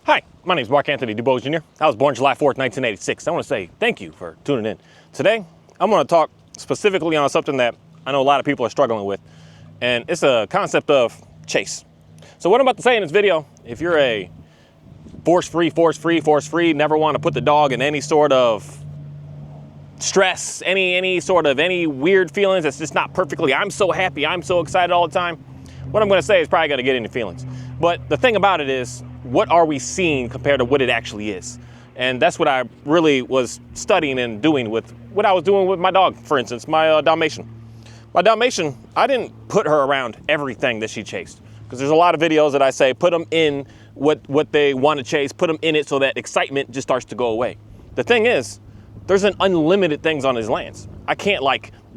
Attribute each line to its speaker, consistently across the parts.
Speaker 1: Hi, my name is Mark Anthony DuBose Jr. I was born July 4th, 1986. I want to say thank you for tuning in. Today, I'm going to talk specifically on something that I know a lot of people are struggling with, and it's a concept of chase. So what I'm about to say in this video, if you're a force-free, never want to put the dog in any sort of stress, any weird feelings that's just not perfectly, I'm so happy, I'm so excited all the time, what I'm going to say is probably going to get into feelings. But the thing about it is, what are we seeing compared to what it actually is? And that's what I really was studying and doing with what I was doing with my dog, for instance, my Dalmatian. My Dalmatian, I didn't put her around everything that she chased, because there's a lot of videos that I say, put them in what they want to chase, put them in it so that excitement just starts to go away. The thing is, there's an unlimited things on his lands. I can't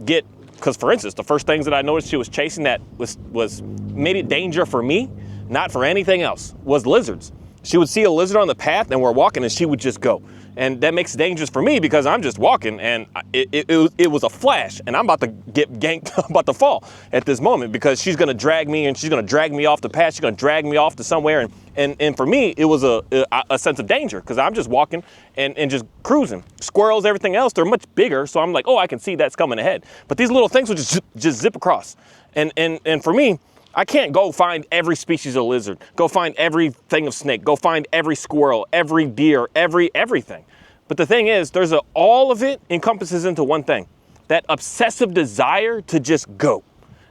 Speaker 1: because for instance, the first things that I noticed she was chasing that was made it danger for me, not for anything else, was lizards. She would see a lizard on the path and we're walking and she would just go. And that makes it dangerous for me because I'm just walking and it was a flash and I'm about to get ganked, I'm about to fall at this moment because she's gonna drag me and she's gonna drag me off the path, she's gonna drag me off to somewhere. And for me, it was a sense of danger because I'm just walking and just cruising. Squirrels, everything else, they're much bigger. So I'm like, oh, I can see that's coming ahead. But these little things would just zip across. And for me, I can't go find every species of lizard, go find everything of snake, go find every squirrel, every deer, everything. But the thing is, all of it encompasses into one thing, that obsessive desire to just go.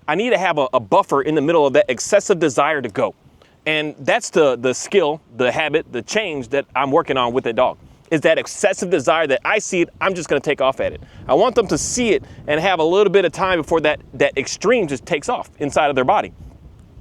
Speaker 1: I need to have a buffer in the middle of that excessive desire to go. And that's the skill, the habit, the change that I'm working on with the dog, is that excessive desire that I see it, I'm just gonna take off at it. I want them to see it and have a little bit of time before that extreme just takes off inside of their body.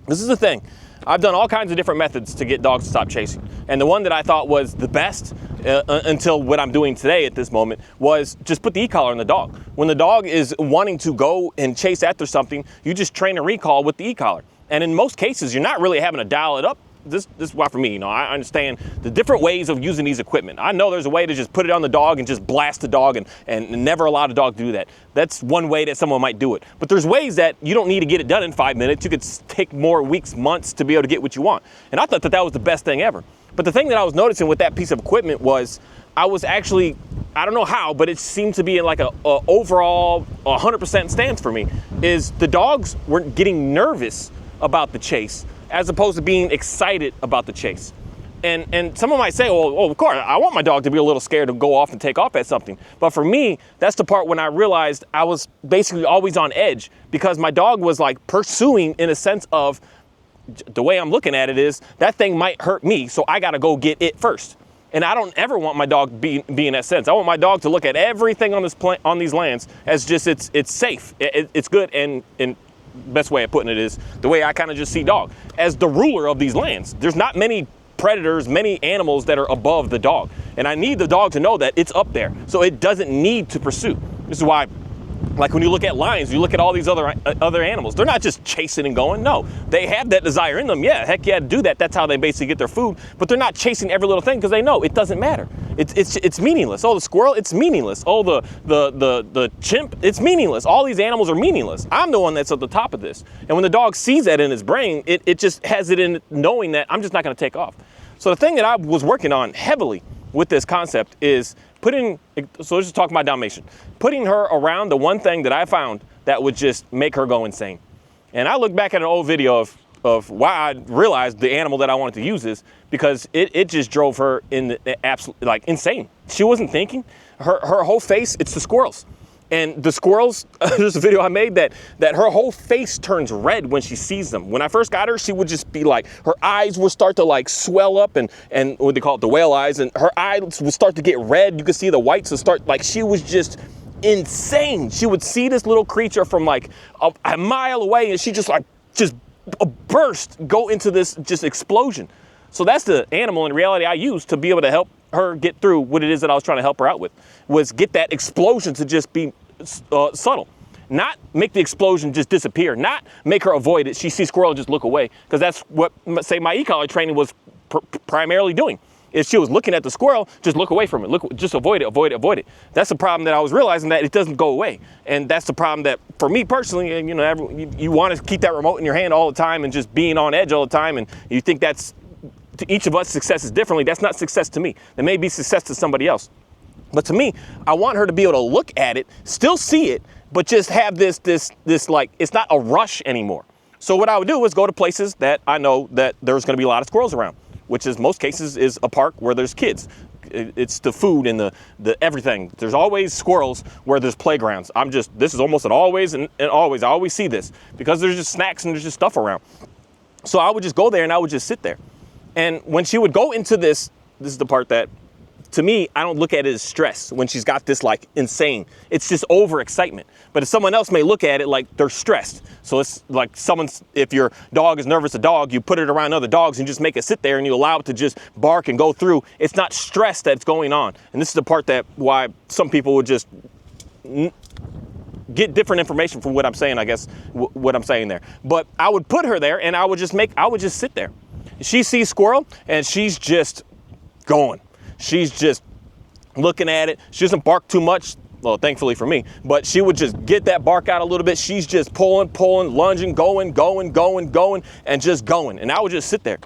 Speaker 1: This is the thing. I've done all kinds of different methods to get dogs to stop chasing. And the one that I thought was the best until what I'm doing today at this moment was just put the e-collar on the dog. When the dog is wanting to go and chase after something, you just train a recall with the e-collar. And in most cases, you're not really having to dial it up. This is why for me, I understand the different ways of using these equipment. I know there's a way to just put it on the dog and just blast the dog and never allow the dog to do that. That's one way that someone might do it. But there's ways that you don't need to get it done in 5 minutes. You could take more weeks, months to be able to get what you want. And I thought that was the best thing ever. But the thing that I was noticing with that piece of equipment was I was actually, I don't know how, but it seemed to be in like a overall 100% stance for me, is the dogs weren't getting nervous about the chase as opposed to being excited about the chase. And someone might say, well, of course, I want my dog to be a little scared to go off and take off at something. But for me, that's the part when I realized I was basically always on edge because my dog was like pursuing in a sense of, the way I'm looking at it is, that thing might hurt me, so I gotta go get it first. And I don't ever want my dog be in that sense. I want my dog to look at everything on these lands as just it's safe, it's good, and best way of putting it is the way I kind of just see dog as the ruler of these lands. There's not many predators, many animals that are above the dog. And I need the dog to know that it's up there. So it doesn't need to pursue. This is why, like when you look at lions, you look at all these other animals, they're not just chasing and going. No, they have that desire in them. Yeah, heck yeah, to do that. That's how they basically get their food. But they're not chasing every little thing because they know it doesn't matter. It's meaningless. Oh, the squirrel, it's meaningless. Oh, the chimp, it's meaningless. All these animals are meaningless. I'm the one that's at the top of this. And when the dog sees that in his brain, it just has it in knowing that I'm just not going to take off. So the thing that I was working on heavily with this concept is so let's just talk about Dalmatian, putting her around the one thing that I found that would just make her go insane. And I look back at an old video of why I realized the animal that I wanted to use is because it just drove her in the absolute, like, insane. She wasn't thinking. Her whole face, it's the squirrels. And the squirrels, there's a video I made that her whole face turns red when she sees them. When I first got her, she would just be like, her eyes would start to like swell up and what they call it, the whale eyes, and her eyes would start to get red. You could see the whites would start, like, she was just insane. She would see this little creature from like a mile away and she just burst, go into this just explosion. So that's the animal in reality I used to be able to help her get through what it is that I was trying to help her out with, was get that explosion to just be subtle. Not make the explosion just disappear, not make her avoid it. She sees squirrel, just look away. Because that's what, say, my e-collar training was primarily doing. If she was looking at the squirrel, just look away from it. Just avoid it, avoid it, avoid it. That's the problem that I was realizing, that it doesn't go away. And that's the problem that, for me personally, and you want to keep that remote in your hand all the time and just being on edge all the time. And you think that's to each of us, success is differently. That's not success to me. That may be success to somebody else. But to me, I want her to be able to look at it, still see it, but just have this like, it's not a rush anymore. So what I would do is go to places that I know that there's going to be a lot of squirrels around, which is most cases is a park where there's kids. It's the food and the everything. There's always squirrels where there's playgrounds. This is almost an always and always. I always see this because there's just snacks and there's just stuff around. So I would just go there and I would just sit there. And when she would go into this is the part that, to me, I don't look at it as stress when she's got this like insane. It's just overexcitement. But if someone else may look at it like they're stressed. So it's like if your dog is nervous, a dog, you put it around other dogs and just make it sit there and you allow it to just bark and go through. It's not stress that's going on. And this is the part that why some people would just get different information from what I'm saying, I guess, what I'm saying there. But I would put her there and I would just sit there. She sees squirrel and she's just going. She's just looking at it. She doesn't bark too much, well, thankfully for me, but she would just get that bark out a little bit. She's just pulling, lunging, going, and just going. And I would just sit there.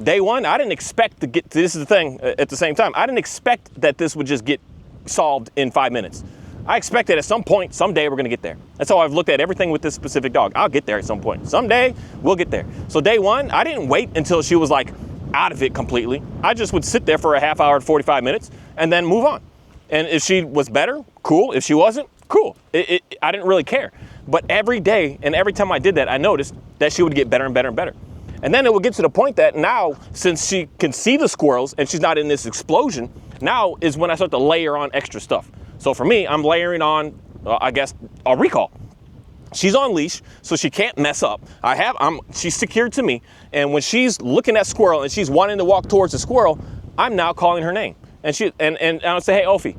Speaker 1: Day one, I didn't expect to get, this is the thing, at the same time, I didn't expect that this would just get solved in 5 minutes. I expected at some point, someday we're gonna get there. That's how I've looked at everything with this specific dog. I'll get there at some point. Someday, we'll get there. So day one, I didn't wait until she was like, out of it completely. I just would sit there for a half hour to 45 minutes and then move on. And if she was better, cool. If she wasn't, cool. I didn't really care. But every day and every time I did that, I noticed that she would get better and better and better. And then it would get to the point that now, since she can see the squirrels and she's not in this explosion, now is when I start to layer on extra stuff. So for me, I'm layering on, I guess, a recall. She's on leash, so she can't mess up. She's secured to me, and when she's looking at squirrel and she's wanting to walk towards the squirrel, I'm now calling her name. And I would say, hey, Ophi.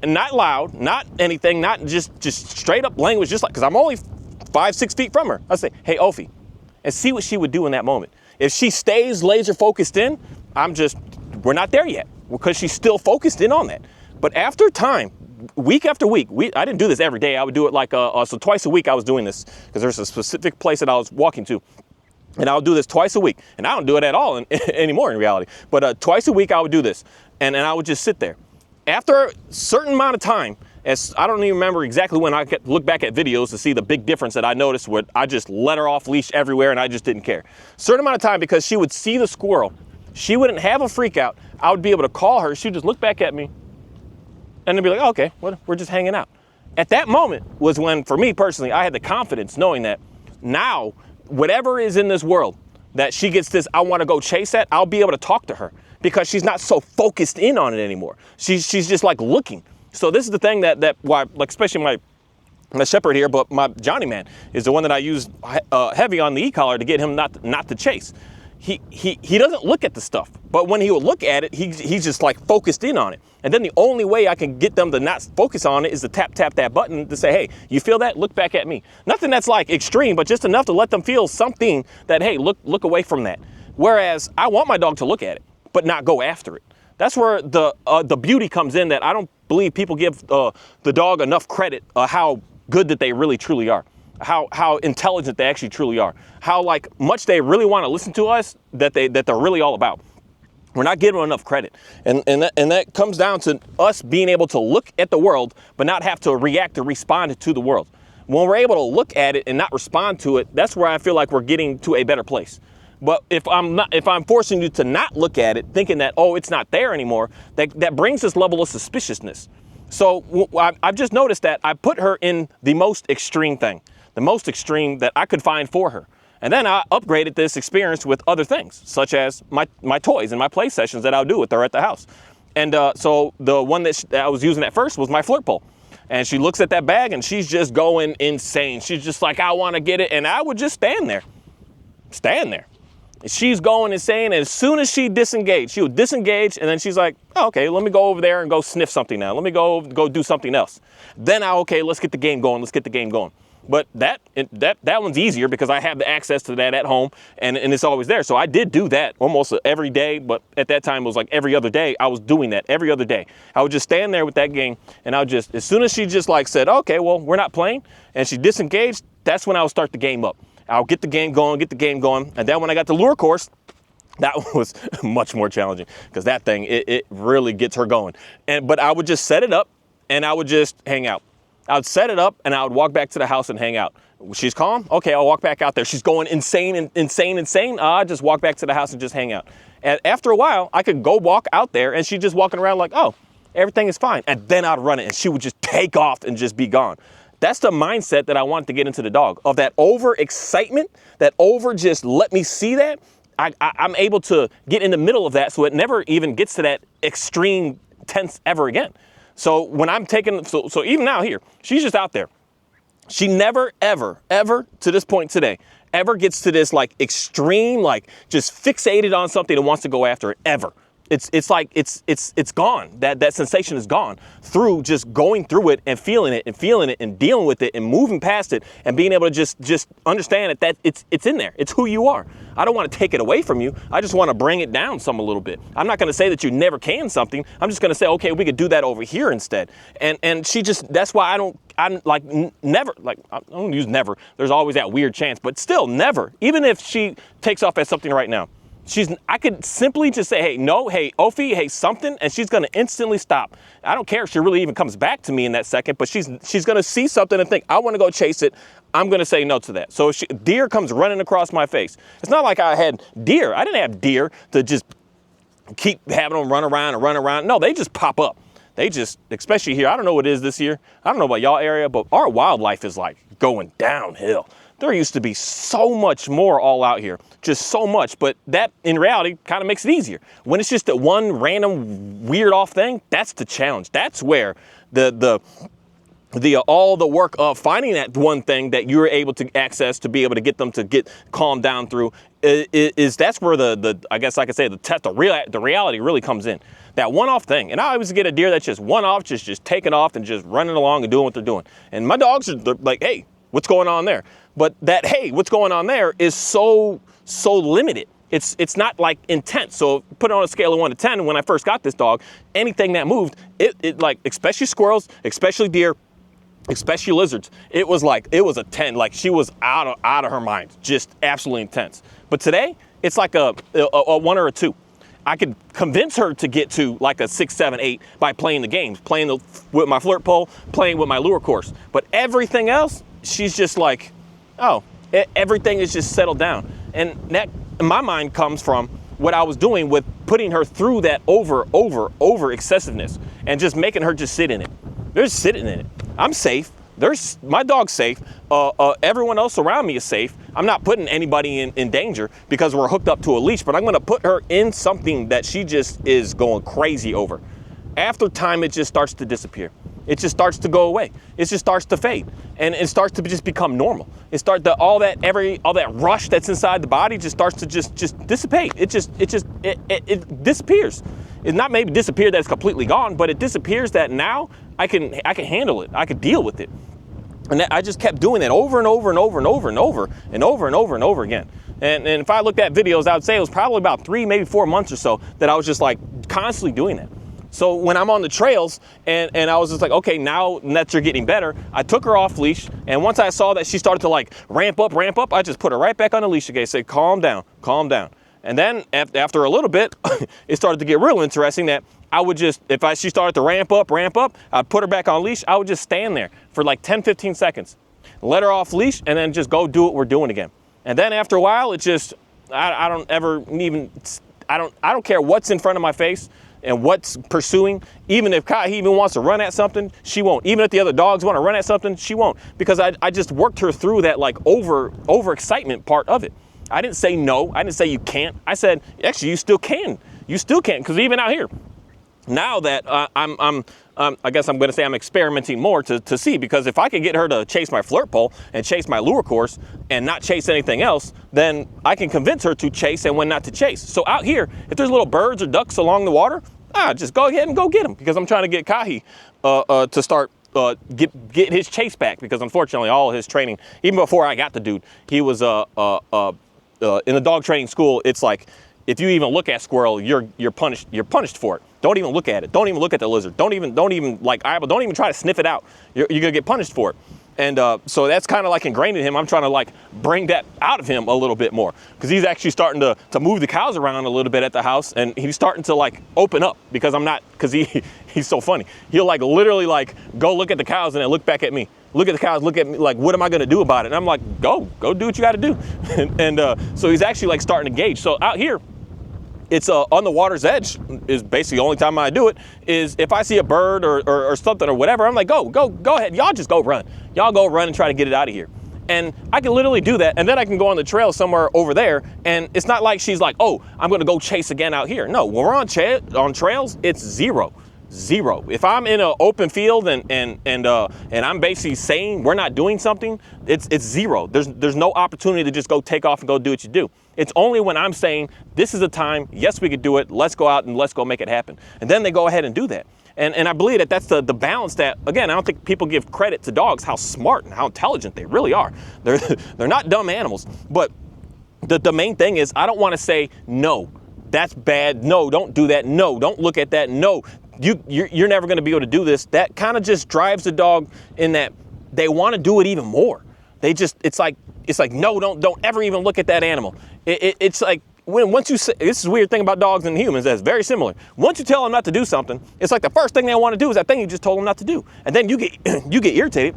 Speaker 1: And not loud, not anything, not just straight up language, just like, because I'm only 5-6 feet from her. I'd say, hey, Ophi, and see what she would do in that moment. If she stays laser focused in, we're not there yet, because she's still focused in on that. But after time, week after week, I didn't do this every day. I would do it like, so twice a week I was doing this because there's a specific place that I was walking to. And I'll do this twice a week. And I don't do it at all anymore in reality. But twice a week I would do this. And I would just sit there. After a certain amount of time, I don't even remember exactly when I look back at videos to see the big difference that I noticed where I just let her off leash everywhere and I just didn't care. Certain amount of time, because she would see the squirrel. She wouldn't have a freak out. I would be able to call her. She'd just look back at me. And then be like, oh, okay, well, we're just hanging out. At that moment was when, for me personally, I had the confidence knowing that now, whatever is in this world, that she gets this, I want to go chase that, I'll be able to talk to her because she's not so focused in on it anymore. She's just like looking. So this is the thing that why, like especially my shepherd here, but my Johnny man is the one that I use heavy on the e-collar to get him not to chase. He doesn't look at the stuff, but when he will look at it, he's just like focused in on it. And then the only way I can get them to not focus on it is to tap that button to say, hey, you feel that? Look back at me. Nothing that's like extreme, but just enough to let them feel something that, hey, look away from that. Whereas I want my dog to look at it, but not go after it. That's where the beauty comes in, that I don't believe people give the dog enough credit how good that they really truly are. How intelligent they actually truly are, how like much they really want to listen to us, that they're really all about. We're not giving them enough credit, and that comes down to us being able to look at the world, but not have to react or respond to the world. When we're able to look at it and not respond to it, that's where I feel like we're getting to a better place. But if I'm forcing you to not look at it, thinking that, oh, it's not there anymore, that brings this level of suspiciousness. So I've just noticed that I put her in the most extreme thing. The most extreme that I could find for her. And then I upgraded this experience with other things, such as my toys and my play sessions that I'll do with her at the house. And so the one that I was using at first was my flirt pole. And she looks at that bag and she's just going insane. She's just like, I want to get it. And I would just stand there. She's going insane. And as soon as she disengaged, she would disengage. And then she's like, oh, okay, let me go over there and go sniff something now. Let me go do something else. Then okay, let's get the game going. But that one's easier because I have the access to that at home and it's always there. So I did do that almost every day, but at that time it was like every other day I was doing that every other day. I would just stand there with that game and I would just, as soon as she just like said, okay, well, we're not playing, and she disengaged, that's when I would start the game up. I'll get the game going. And then when I got the lure course, That was much more challenging because that thing, it really gets her going. But I would just set it up and I would just hang out. I would set it up and I would walk back to the house and hang out. She's calm. Okay, I'll walk back out there. She's going insane. I just walk back to the house and just hang out. And after a while, I could go walk out there and she's just walking around like, oh, everything is fine. And then I'd run it and she would just take off and just be gone. That's the mindset that I wanted to get into the dog, of that over excitement, that over just let me see that. I'm able to get in the middle of that so it never even gets to that extreme tense ever again. So when I'm taking, so even now here, she's just out there. She never, ever, to this point today, ever gets to this like extreme, like just fixated on something and wants to go after it, ever. It's like it's gone. That sensation is gone through just going through it and feeling it and dealing with it and moving past it and being able to just understand that it's in there. It's who you are. I don't want to take it away from you. I just want to bring it down some a little bit. I'm not going to say that you never can something. I'm just going to say, okay, we could do that over here instead. And she just, that's why I'm like never, like I don't use never. There's always that weird chance, but still never. Even if she takes off at something right now, I could simply just say, hey, no, hey, Ophi, hey, something, and she's going to instantly stop. I don't care if she really even comes back to me in that second, but she's going to see something and think, I want to go chase it. I'm going to say no to that. So if deer comes running across my face. It's not like I had deer. I didn't have deer to just keep having them run around. No, they just pop up. They just, especially here, I don't know what it is this year. I don't know about y'all area, but our wildlife is like going downhill. There used to be so much more all out here, just so much, but that in reality kind of makes it easier. When it's just that one random weird off thing, that's the challenge. That's where all the work of finding that one thing that you're able to access to be able to get them to get calmed down through is that's where I guess I could say the reality really comes in. That one-off thing. And I always get a deer that's just one-off, just taking off and just running along and doing what they're doing. And my dogs are like, hey, what's going on there? But that, hey, what's going on there is so limited. It's not like intense. So put it on a scale of 1 to 10. When I first got this dog, anything that moved, it like, especially squirrels, especially deer, especially lizards, it was a 10. Like she was out of her mind, just absolutely intense. But today, it's like a 1 or a 2. I could convince her to get to like a 6, 7, 8 by playing the games, with my flirt pole, playing with my lure course. But everything else, she's just like, oh, everything is just settled down. And that, in my mind, comes from what I was doing with putting her through that over excessiveness and just making her just sit in it. They're just sitting in it. I'm safe. My dog's safe. Everyone else around me is safe. I'm not putting anybody in danger because we're hooked up to a leash, but I'm going to put her in something that she just is going crazy over. After time, it just starts to disappear. It just starts to go away. It just starts to fade, and it starts to just become normal. All that rush that's inside the body just starts to just dissipate. It disappears. It's not maybe disappear that it's completely gone, but it disappears that now I can handle it. I can deal with it. And I just kept doing that over and over again. And if I looked at videos, I would say it was probably about 3, maybe 4 months or so that I was just like constantly doing that. So when I'm on the trails and I was just like, okay, now that you're getting better, I took her off leash. And once I saw that she started to like ramp up, I just put her right back on the leash again, say, calm down. And then after a little bit, it started to get real interesting that I would just, she started to ramp up, I'd put her back on leash. I would just stand there for like 10, 15 seconds, let her off leash, and then just go do what we're doing again. And then after a while, it just, I don't care what's in front of my face and what's pursuing. Even if Kai even wants to run at something, she won't. Even if the other dogs want to run at something, she won't. Because I just worked her through that like over excitement part of it. I didn't say no. I didn't say you can't. I said, actually, you still can. Because even out here, now that I guess I'm going to say I'm experimenting more to see, because if I can get her to chase my flirt pole and chase my lure course and not chase anything else, then I can convince her to chase and when not to chase. So out here, if there's little birds or ducks along the water, just go ahead and go get them, because I'm trying to get Kahi to start get his chase back, because unfortunately all his training, even before I got the dude, he was in the dog training school. It's like, if you even look at squirrel, you're punished for it. Don't even look at it. Don't even look at the lizard. Don't even like eyeball. Don't even try to sniff it out. You're gonna get punished for it. And so that's kind of like ingrained in him. I'm trying to like bring that out of him a little bit more, because he's actually starting to move the cows around a little bit at the house, and he's starting to like open up, because he's so funny. He'll like literally like go look at the cows and then look back at me. Look at the cows, look at me, like, what am I gonna do about it? And I'm like, go do what you gotta do. and so he's actually like starting to gauge. So out here, it's on the water's edge is basically the only time I do it, is if I see a bird or something or whatever, I'm like, go ahead. Y'all just go run. Y'all go run and try to get it out of here. And I can literally do that. And then I can go on the trail somewhere over there. And it's not like she's like, oh, I'm going to go chase again out here. No, when we're on trails, it's zero. If I'm in an open field and I'm basically saying we're not doing something, it's zero. There's no opportunity to just go take off and go do what you do. It's only when I'm saying this is the time, yes, we could do it, let's go out and let's go make it happen. And then they go ahead and do that. And I believe that that's the balance that, again, I don't think people give credit to dogs, how smart and how intelligent they really are. They're not dumb animals. But the main thing is, I don't want to say, no, that's bad. No, don't do that. No, don't look at that. No, you're never going to be able to do this. That kind of just drives the dog in that they want to do it even more. It's like, no, don't ever even look at that animal. It's like, once you say, this is a weird thing about dogs and humans that's very similar. Once you tell them not to do something, it's like the first thing they want to do is that thing you just told them not to do. And then you get irritated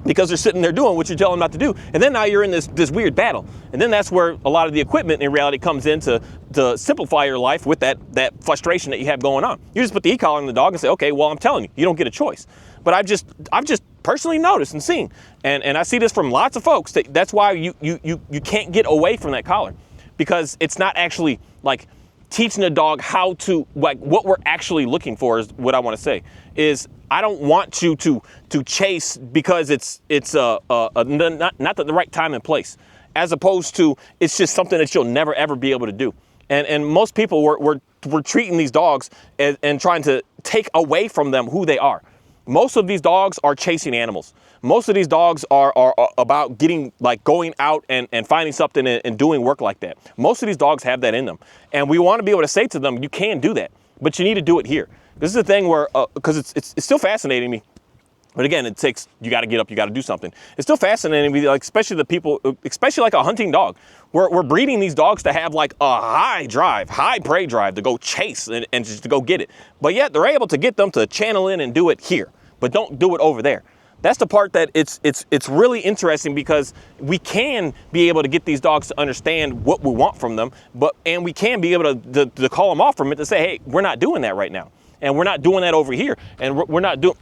Speaker 1: because they're sitting there doing what you tell them not to do. And then now you're in this weird battle. And then that's where a lot of the equipment in reality comes in to simplify your life with that frustration that you have going on. You just put the e-collar on the dog and say, okay, well, I'm telling you, you don't get a choice. But I've just personally noticed and seen, and I see this from lots of folks, that's why you can't get away from that collar. Because it's not actually like teaching a dog how to, like, what we're actually looking for is what I want to say. Is I don't want you to chase because it's not the right time and place, as opposed to it's just something that you'll never ever be able to do. And most people we're treating these dogs and trying to take away from them who they are. Most of these dogs are chasing animals. Most of these dogs are about going out and finding something and doing work like that. Most of these dogs have that in them. And we want to be able to say to them, you can do that, but you need to do it here. This is the thing where, because it's still fascinating me. But again, it takes, you got to get up, you got to do something. It's still fascinating me, like, especially the people, especially like a hunting dog. We're breeding these dogs to have like a high prey drive to go chase and just to go get it. But yet they're able to get them to channel in and do it here, but don't do it over there. That's the part that it's really interesting, because we can be able to get these dogs to understand what we want from them, and we can be able to call them off from it, to say, hey, we're not doing that right now. And we're not doing that over here. And we're not doing...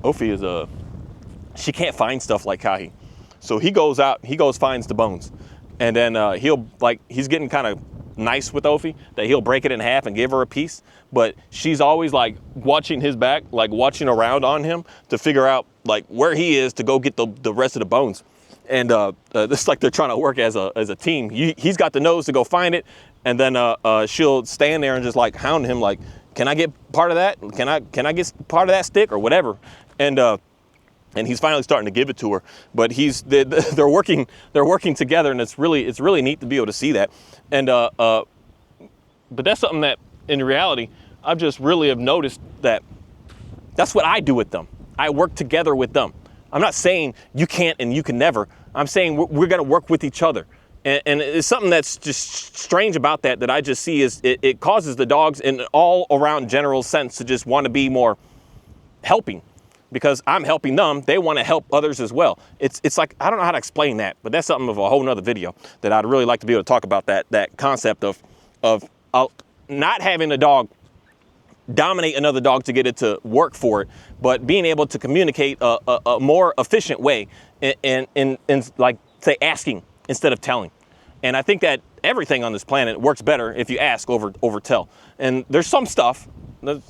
Speaker 1: Ophi is she can't find stuff like Kahi. So he goes out, finds the bones. And then he's getting kind of nice with Ophi, that he'll break it in half and give her a piece. But she's always like watching his back, like watching around on him to figure out like where he is to go get the rest of the bones. And it's like they're trying to work as a team. He's got the nose to go find it. And then she'll stand there and just like hound him, like, can I get part of that? Can I get part of that stick or whatever? And he's finally starting to give it to her. But they're working together, and it's really neat to be able to see that. And but that's something that in reality I've just really have noticed, that that's what I do with them. I work together with them. I'm not saying you can't and you can never. I'm saying we're going to work with each other. And it's something that's just strange about that I just see is it causes the dogs in an all around general sense to just want to be more helping, because I'm helping them. They want to help others as well. It's like, I don't know how to explain that, but that's something of a whole nother video that I'd really like to be able to talk about, that concept of not having a dog dominate another dog to get it to work for it, but being able to communicate a more efficient way in like, say, asking instead of telling. And I think that everything on this planet works better if you ask over tell. And there's some stuff in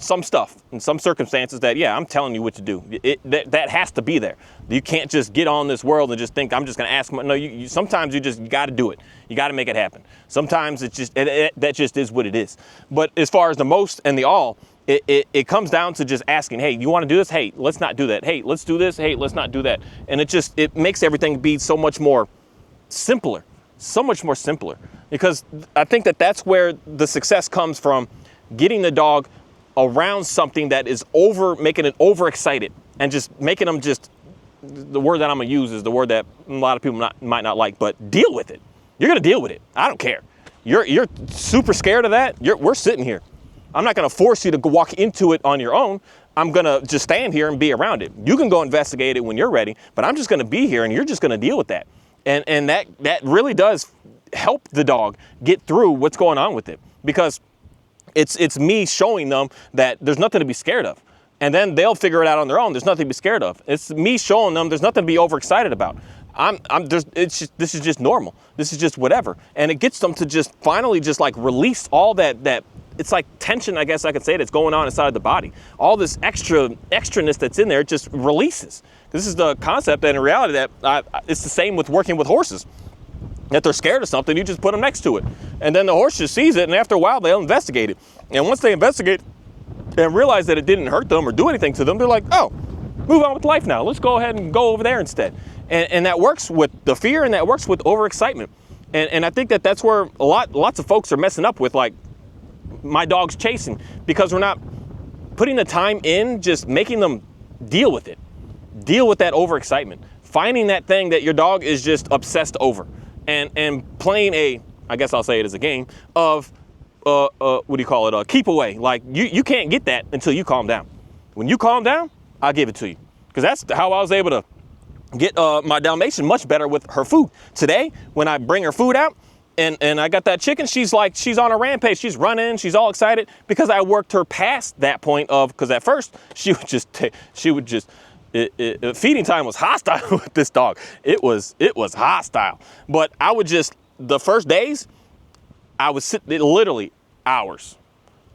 Speaker 1: some circumstances that, yeah, I'm telling you what to do. That has to be there. You can't just get on this world and just think, I'm just going to ask them. No, sometimes you got to do it. You got to make it happen. Sometimes it's just, that just is what it is. But as far as the most and the all, it comes down to just asking, hey, you want to do this? Hey, let's not do that. Hey, let's do this. Hey, let's not do that. And it makes everything be so much more simpler, because I think that's where the success comes from, getting the dog around something that is making it overexcited and just making them just, the word that I'm gonna use is the word that a lot of people might not like, but deal with it. You're gonna deal with it. I don't care. You're super scared of that. We're sitting here. I'm not gonna force you to go walk into it on your own. I'm gonna just stand here and be around it. You can go investigate it when you're ready, but I'm just gonna be here and you're just gonna deal with that. And that really does help the dog get through what's going on with it, because it's me showing them that there's nothing to be scared of. And then they'll figure it out on their own. There's nothing to be scared of. It's me showing them there's nothing to be overexcited about. This is just normal. This is just whatever. And it gets them to just finally just like release all that it's like tension, I guess I could say, that's going on inside the body. All this extraness that's in there, it just releases. This is the concept that in reality that it's the same with working with horses. That they're scared of something, you just put them next to it. And then the horse just sees it, and after a while, they'll investigate it. And once they investigate and realize that it didn't hurt them or do anything to them, they're like, oh, move on with life now. Let's go ahead and go over there instead. And that works with the fear, and that works with overexcitement. And I think that's where lots of folks are messing up with, like, my dog's chasing, because we're not putting the time in, just making them deal with it. Deal with that overexcitement. Finding that thing that your dog is just obsessed over. And playing I guess I'll say it as a game of, what do you call it? Keep away. Like you can't get that until you calm down. When you calm down, I'll give it to you. Because that's how I was able to get my Dalmatian much better with her food. Today, when I bring her food out and I got that chicken, she's on a rampage. She's running, she's all excited because I worked her past that point of, because at first she would just, feeding time was hostile with this dog. It was hostile. But I would just, the first days, I would sit literally hours.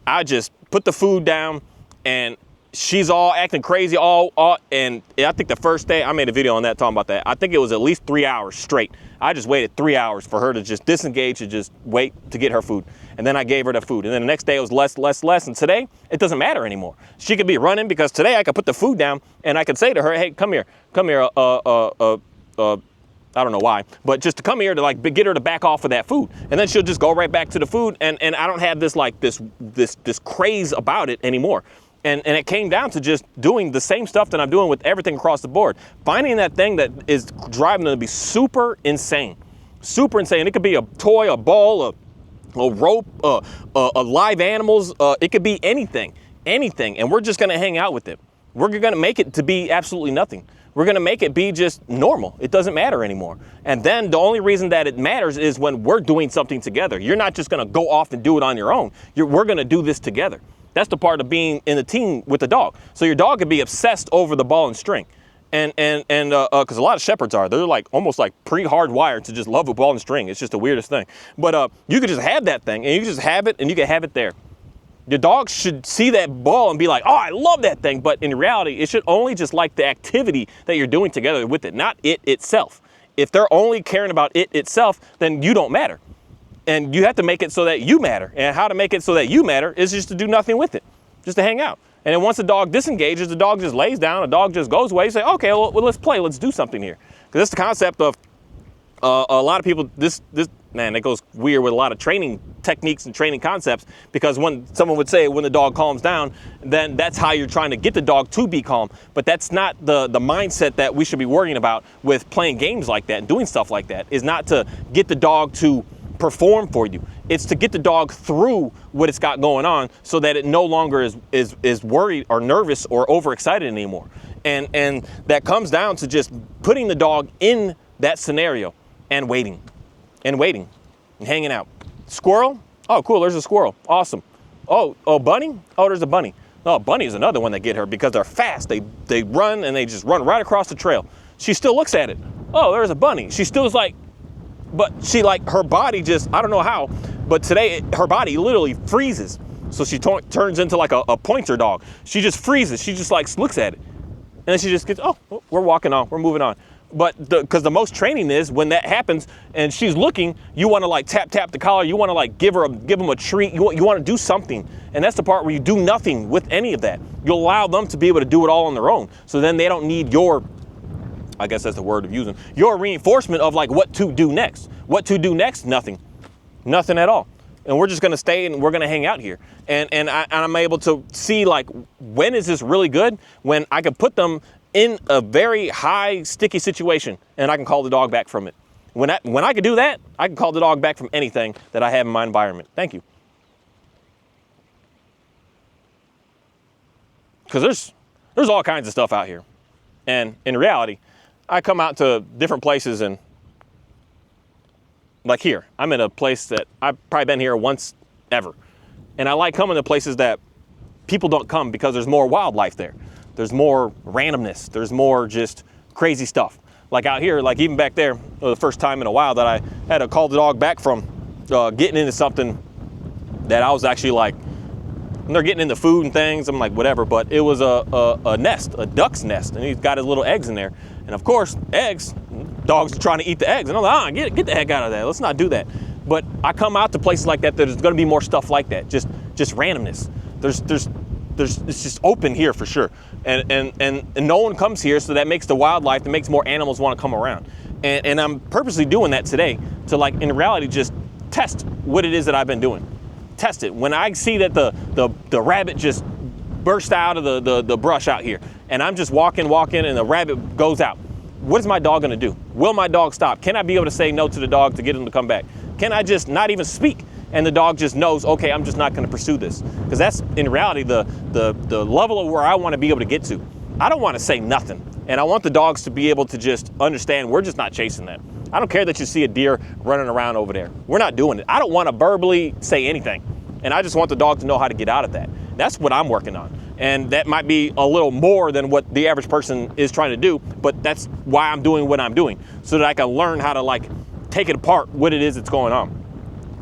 Speaker 1: I just put the food down and she's all acting crazy, and I think the first day, I made a video on that talking about that. I think it was at least 3 hours straight. I just waited 3 hours for her to just disengage and just wait to get her food. And then I gave her the food. And then the next day it was less. And today, it doesn't matter anymore. She could be running because today I could put the food down and I could say to her, hey, come here. I don't know why, but just to come here to like get her to back off of that food. And then she'll just go right back to the food. And I don't have this like this craze about it anymore. And it came down to just doing the same stuff that I'm doing with everything across the board. Finding that thing that is driving them to be super insane. Super insane. It could be a toy, a ball, a rope, a live animals. It could be anything. And we're just going to hang out with it. We're going to make it to be absolutely nothing. We're going to make it be just normal. It doesn't matter anymore. And then the only reason that it matters is when we're doing something together. You're not just going to go off and do it on your own. We're going to do this together. That's the part of being in a team with the dog. So your dog could be obsessed over the ball and string. And because a lot of shepherds they're like almost like pre-hardwired to just love a ball and string. It's just the weirdest thing. But you could just have that thing and you can just have it and you can have it there. Your dog should see that ball and be like, oh, I love that thing. But in reality, it should only just like the activity that you're doing together with it, not it itself. If they're only caring about it itself, then you don't matter. And you have to make it so that you matter. And how to make it so that you matter is just to do nothing with it, just to hang out. And then once the dog disengages, the dog just lays down, the dog just goes away. You say, okay, well, let's play, let's do something here. Because that's the concept of a lot of people, man, that goes weird with a lot of training techniques and training concepts, because when someone would say when the dog calms down, then that's how you're trying to get the dog to be calm. But that's not the mindset that we should be worrying about with playing games like that and doing stuff like that, is not to get the dog to perform for you. It's to get the dog through what it's got going on so that it no longer is worried or nervous or overexcited anymore. And that comes down to just putting the dog in that scenario and waiting and hanging out. Squirrel? Oh, cool, there's a squirrel. Awesome. Oh, bunny? Oh, there's a bunny. Oh, bunny is another one that get her because they're fast. They run and they just run right across the trail. She still looks at it. Oh, there's a bunny. She still is like, but she like, her body just, I don't know how, but today her body literally freezes. So she turns into like a pointer dog. She just freezes. She just like looks at it. And then she just gets, oh, we're walking on, we're moving on. But because the most training is when that happens and she's looking, you want to like tap the collar. You want to like give them a treat. You want to do something. And that's the part where you do nothing with any of that. You'll allow them to be able to do it all on their own. So then they don't need your, I guess that's the word of using, your reinforcement of like what to do next. What to do next? Nothing at all. and we're just going to stay and we're going to hang out here. And I'm able to see, like, when is this really good? When I can put them in a very high sticky situation and I can call the dog back from it. When I can do that, I can call the dog back from anything that I have in my environment. Thank you. Because there's all kinds of stuff out here. And in reality, I come out to different places, and like here, I'm in a place that I've probably been here once ever. And I like coming to places that people don't come because there's more wildlife there. There's more randomness. There's more just crazy stuff. Like out here, like even back there, the first time in a while that I had to call the dog back from getting into something that I was actually like, and they're getting into food and things. I'm like, whatever. But it was a nest, a duck's nest, and he's got his little eggs in there. And of course, eggs, dogs are trying to eat the eggs. And I'm like, get the heck out of that. Let's not do that. But I come out to places like that, there's going to be more stuff like that. Just randomness. It's just open here for sure. And no one comes here, so that makes the wildlife, that makes more animals want to come around. And I'm purposely doing that today to, like, in reality, just test what it is that I've been doing. Test it. When I see that the rabbit just burst out of the brush out here, and I'm just walking, and the rabbit goes out, what is my dog going to do? Will my dog stop? Can I be able to say no to the dog to get him to come back? Can I just not even speak? And the dog just knows, okay, I'm just not going to pursue this. Because that's, in reality, the level of where I want to be able to get to. I don't want to say nothing. And I want the dogs to be able to just understand we're just not chasing that. I don't care that you see a deer running around over there. We're not doing it. I don't want to verbally say anything. And I just want the dog to know how to get out of that. That's what I'm working on. And that might be a little more than what the average person is trying to do, but that's why I'm doing what I'm doing, so that I can learn how to, like, take it apart, what it is that's going on.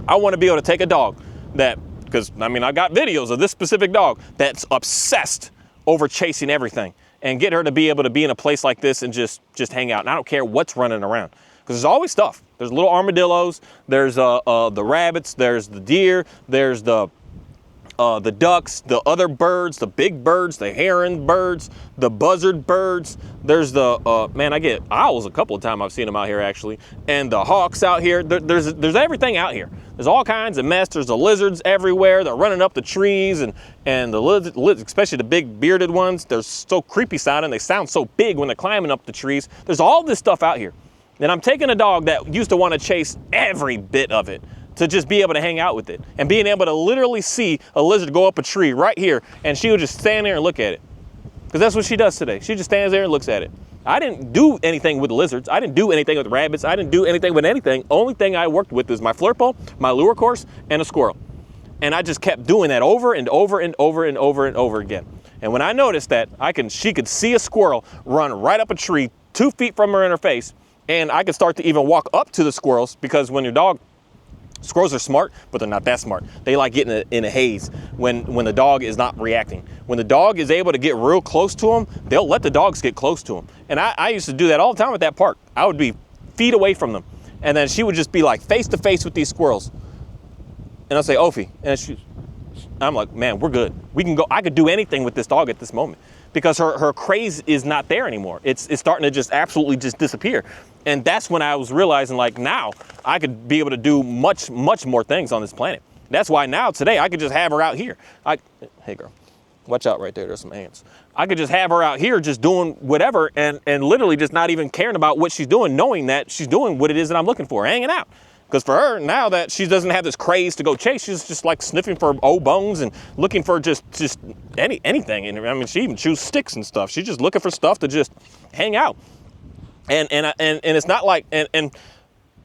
Speaker 1: I want to be able to take a dog that, because, I mean, I got videos of this specific dog that's obsessed over chasing everything, and get her to be able to be in a place like this and just hang out. And I don't care what's running around, because there's always stuff. There's little armadillos, there's the rabbits, there's the deer, there's the ducks, the other birds, the big birds, the heron birds, the buzzard birds. There's man, I get owls a couple of times I've seen them out here actually, and the hawks out here. There's everything out here. There's all kinds of mess. There's the lizards everywhere. They're running up the trees, and the lizards, especially the big bearded ones, they're so creepy sounding. They sound so big when they're climbing up the trees. There's all this stuff out here. And I'm taking a dog that used to want to chase every bit of it, to just be able to hang out with it, and being able to literally see a lizard go up a tree right here, and she would just stand there and look at it. Because that's what she does today. She just stands there and looks at it. I didn't do anything with lizards. I didn't do anything with rabbits. I didn't do anything with anything. Only thing I worked with is my flirt pole, my lure course, and a squirrel. And I just kept doing that over and over and over and over and over again. And when I noticed that she could see a squirrel run right up a tree 2 feet from her in her face, and I could start to even walk up to the squirrels, because when your dog, squirrels are smart, but they're not that smart. They like getting in a haze when the dog is not reacting. When the dog is able to get real close to them, they'll let the dogs get close to them. And I used to do that all the time at that park. I would be feet away from them, and then she would just be like face to face with these squirrels. And I'll say, Ophi, and I'm like, man, we're good. We can go. I could do anything with this dog at this moment, because her craze is not there anymore. It's starting to just absolutely just disappear. And that's when I was realizing, like, now I could be able to do much, much more things on this planet. That's why now today I could just have her out here. Hey girl, watch out right there. There's some ants. I could just have her out here just doing whatever, and literally just not even caring about what she's doing, knowing that she's doing what it is that I'm looking for, hanging out. Because for her, now that she doesn't have this craze to go chase, she's just like sniffing for old bones and looking for just anything. And I mean, she even chews sticks and stuff. She's just looking for stuff to just hang out. And it's not like, and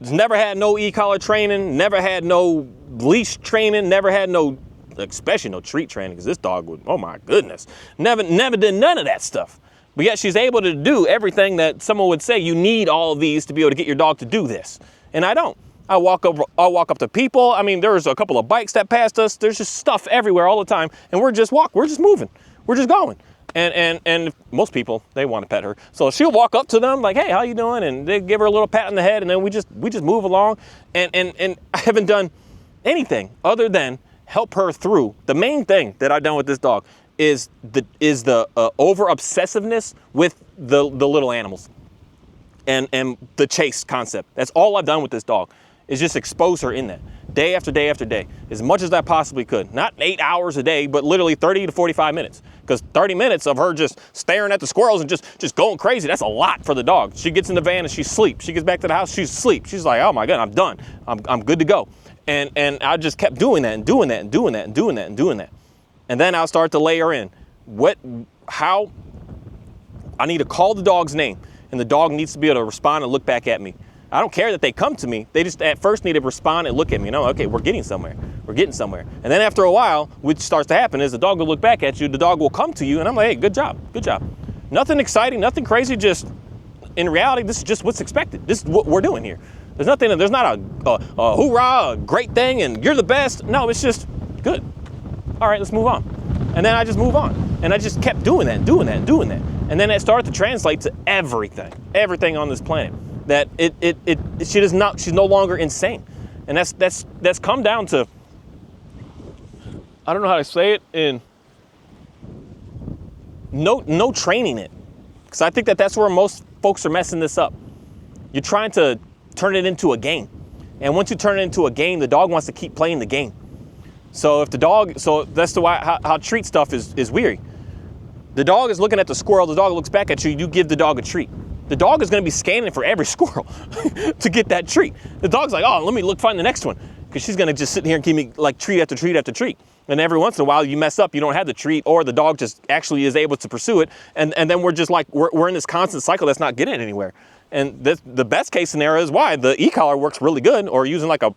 Speaker 1: never had no e-collar training, never had no leash training, never had no, especially no treat training, because this dog would, oh my goodness, never did none of that stuff. But yet she's able to do everything that someone would say, you need all of these to be able to get your dog to do this. And I don't. I'll walk up to people. I mean, there's a couple of bikes that passed us. There's just stuff everywhere all the time. And we're just moving. We're just going. And most people, they want to pet her. So she'll walk up to them like, hey, how you doing? And they give her a little pat on the head, and then we just move along. And I haven't done anything other than help her through. The main thing that I've done with this dog is the over obsessiveness with the little animals and the chase concept. That's all I've done with this dog, is just expose her in that. day after day after day, as much as I possibly could. Not 8 hours a day, but literally 30 to 45 minutes. Because 30 minutes of her just staring at the squirrels and just going crazy, that's a lot for the dog. She gets in the van and she sleeps. She gets back to the house, she's asleep. She's like, oh my God, I'm done. I'm good to go. And I just kept doing that and doing that and doing that and doing that and doing that. And then I'll start to layer in how I need to call the dog's name, and the dog needs to be able to respond and look back at me. I don't care that they come to me. They just at first need to respond and look at me. Okay, we're getting somewhere. We're getting somewhere. And then after a while, what starts to happen is the dog will look back at you, the dog will come to you, and I'm like, hey, good job, good job. Nothing exciting, nothing crazy, just in reality, this is just what's expected. This is what we're doing here. There's not a hoorah, a great thing, and you're the best. No, it's just good. All right, let's move on. And then I just move on. And I just kept doing that, doing that, doing that. And then it started to translate to everything on this planet. That she's no longer insane. And that's come down to, I don't know how to say it, in no training it. Because I think that's where most folks are messing this up. You're trying to turn it into a game. And once you turn it into a game, the dog wants to keep playing the game. So if the dog, so that's the why how treat stuff is weird. The dog is looking at the squirrel, the dog looks back at you, you give the dog a treat. The dog is gonna be scanning for every squirrel to get that treat. The dog's like, oh, let me find the next one. Because she's gonna just sit here and give me like treat after treat after treat. And every once in a while you mess up, you don't have the treat, or the dog just actually is able to pursue it. And then we're just like, we're in this constant cycle that's not getting anywhere. And the best case scenario is why the e-collar works really good, or using like a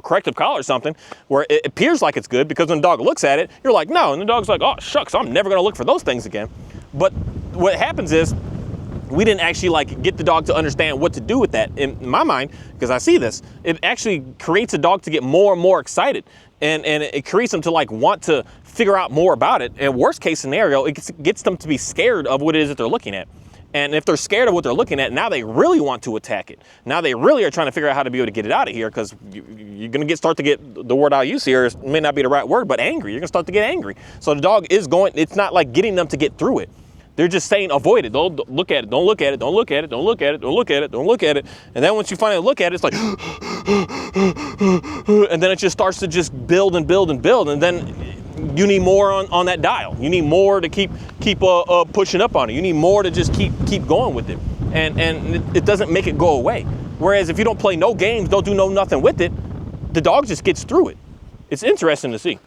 Speaker 1: corrective collar or something, where it appears like it's good, because when the dog looks at it, you're like, no, and the dog's like, oh, shucks, I'm never gonna look for those things again. But what happens is, we didn't actually like get the dog to understand what to do with that. In my mind, because I see this, it actually creates a dog to get more and more excited. And it creates them to like want to figure out more about it. And worst case scenario, it gets them to be scared of what it is that they're looking at. And if they're scared of what they're looking at, now they really want to attack it. Now they really are trying to figure out how to be able to get it out of here, because you're going to start to get, the word I'll use here may not be the right word, but angry. You're going to start to get angry. So the dog is going, it's not like getting them to get through it. They're just saying, avoid it. Don't look at it. Don't look at it. Don't look at it. Don't look at it. Don't look at it. Don't look at it. And then once you finally look at it, it's like, and then it just starts to just build and build and build. And then you need more on that dial. You need more to keep pushing up on it. You need more to just keep going with it. And it doesn't make it go away. Whereas if you don't play no games, don't do nothing with it, the dog just gets through it. It's interesting to see.